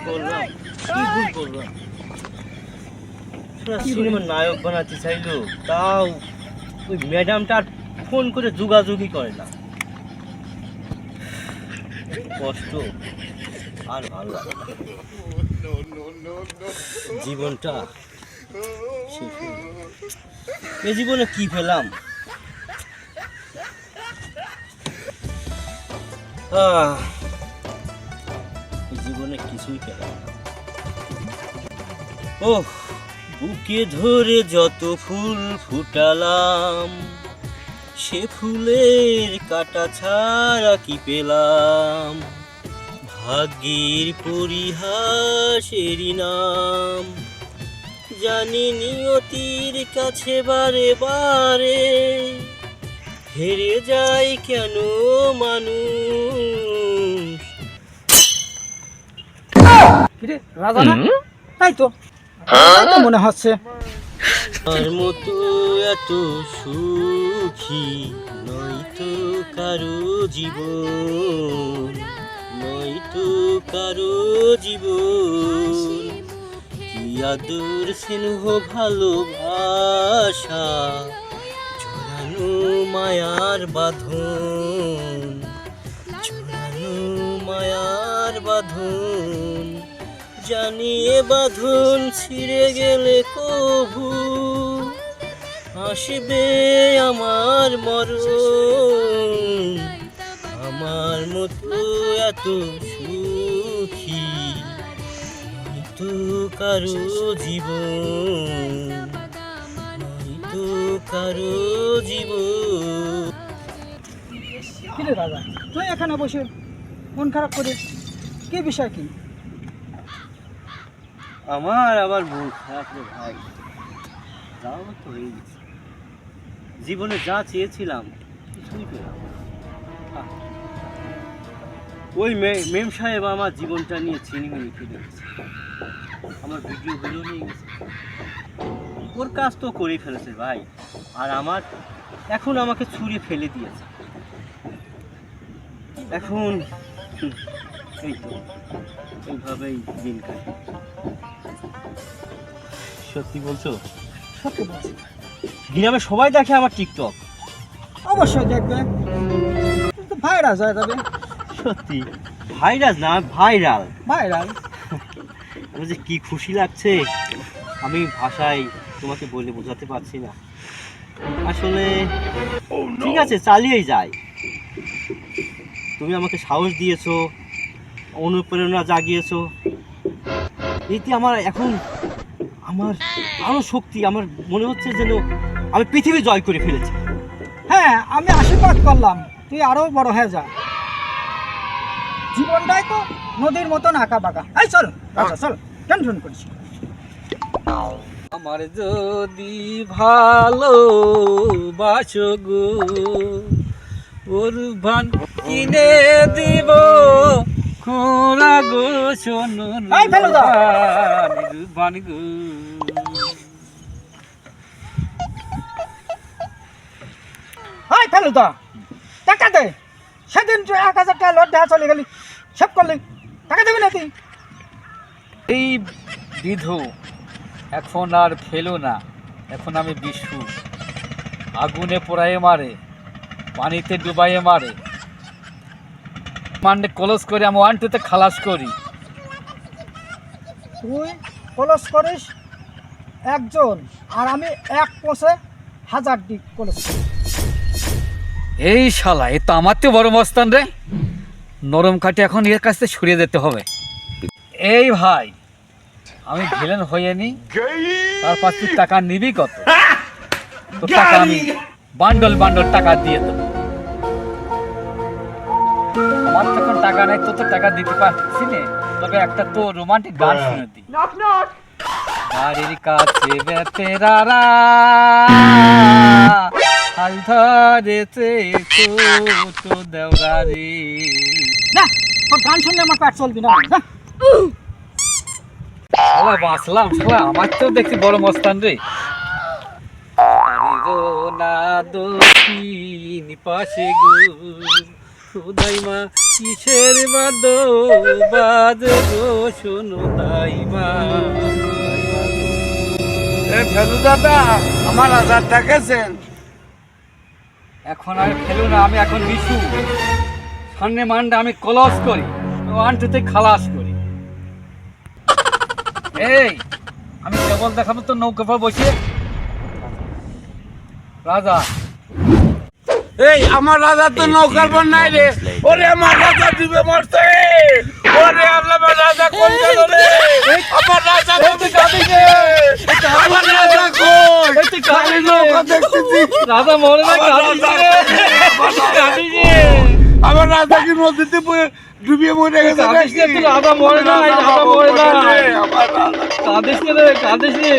করলাম, কি ভুল করলাম? সিনেমার নায়ক বানাতে চাইলো, তাও ওই ম্যাডামটা আর ফোন করে যোগাযোগই করে না। কষ্ট আর ভালো লাগে না। জীবনটা শেষ হয়ে গেল। এ জীবনে কি পেলাম? এই জীবনে কিছুই পেলাম না। ওহ, বুকে ধরে যত ফুল ফুটালাম, সে ফুলের কাটা ছাড়া কি পেলাম? ভাগ্যের পরিহাসেরই নাম, জানি নিয়তির কাছে বারে বারে হেরে যায় কেন মানুষ। কিরে রাজা না? তাই তো মনে হচ্ছে। আর মতো এত সুখী নয়তো কারো জীবন, নয়তো কারো জীবন। কি আদর স্নেহ ভালোবাসা, জোড়ানো মায়ার বাঁধন, জোড়ানো মায়ার বাঁধন। জানিয়ে বাঁধন ছিঁড়ে গেলে কভু আসবে আমার মরণ। আমার মতো এত সুখী নয়তো কারো জীবন, নয়তো কারো জীবন। কিরে রাজা, তুই এখানে বসে মন খারাপ করে কি বিষয় কি? আমার আবার মন খারাপ রে ভাই, যাও তো হয়ে গেছে। জীবনে যা চেয়েছিলাম কিছুই পেলাম না। ওই মেম সাহেব আমার জীবনটা নিয়ে ছিনিমিনি খেলে গেছে, আমার ভিডিওগুলো নিয়ে গেছে। ওর কাজ তো করেই ফেলেছে ভাই, আর আমার এখন আমাকে ছুঁড়ে ফেলে দিয়েছে। এখন এই তো এইভাবেই দিন কাটে। সত্যি বলছো? সত্যি বলছি। গ্রামে সবাই দেখে আমার টিকটক। অবশ্যই দেখবে, কিন্তু ভাইরাস হয়ে যাবে। সত্যি ভাইরাস না, ভাইরাল। ভাইরাল। আমার যে কি খুশি লাগছে, আমি ভাষায় তোমাকে বলে বোঝাতে পারছি না। আসলে ঠিক আছে, চালিয়েই যায়। তুমি আমাকে সাহস দিয়েছো, অনুপ্রেরণা জাগিয়েছো, এতে আমার এখন আমার আরো শক্তি। আমার মনে হচ্ছে যেন আমি পৃথিবী জয় করে ফেলেছি। হ্যাঁ, আমি আশীর্বাদ করলাম তুই আরো বড় হয়ে যা। জীবনটাই তো নদীর মতন আঁকা বাঁকা। এই চল রাজা, চল, টেনশন করিস। আমার যদি ভালো বাসো গো, ওর ভান কিনে দিব খোলা গো, শোনো এই ফেলুদা। ভান গো। হাই ফেলুদা, টাকা দে। সেদিন তুই 1000 টাকা লোড দেওয়া চলে গেলি, সব করলি, টাকা দেবি না তুই? এই বিধু এখন আর ফেলো না, এখন আমি বিশু। আগুনে পোড়ায়ে মারে, পানিতে ডুবাইয়ে মারে, মান্ডে কলস করে আমি 1-2 খালাস করি। তুই কলস করিস একজন, আর আমি এক পোষে 1000 দিক কলস করি। এই শালা, এ তো আমার তো বড় মস্তান রে। নরম কাটে এখন এর কাছ থেকে সরিয়ে দিতে হবে। এই ভাই, আমি ভিলেন হয়ে নি, তার পাশ তুই টাকা নিবি কত? তো টাকা আমি বান্ডল বান্ডল টাকা দিয়ে দেবো। আমার তখন টাকা নাই, তো টাকা দিতে পারছি না। তবে একটা তো রোমান্টিক গান শুনে দিই। বাড়ির কাছে বেতেরারা হাল ধরেছে ছোট দেওরারি। না, তোর গান শুনলে আমার পেট চলবি না। যা। শালা বাঁচলাম, শালা আমার তো দেখছি বড় মস্তান রে। আরে গো না দক্ষিণ পাশে গো, দাইমা কিসের বাদো বাজে গো শোনো দাইমা। ফেলু দাদা আমার আজাদ দেখেছেন? এখন আর ফেলু না, আমি এখন বিশু। সামনে মানটা আমি কলস করি, আনটুতে খালাস করি। এই আমি কেবল দেখাবো তো নৌকা পর বসিয়ে রাজা। এই আমার রাজা তো নৌকার পর নাই রে। ওরে আমার রাজা ডুবে মরছে। ওরে আমার রাজা কোন গেল রে? আমার রাজা ডুবে যাচ্ছে। আমার রাজা কই? আমি নৌকা দেখতেছি। রাজা মরে না, আমার রাজা কি নদীতে ডুবিয়ে মরে গেছে নাকি? রাজা মরে না, রাজা মরে না। আমার রাজা কাঁদিস রে, কাঁদিস রে।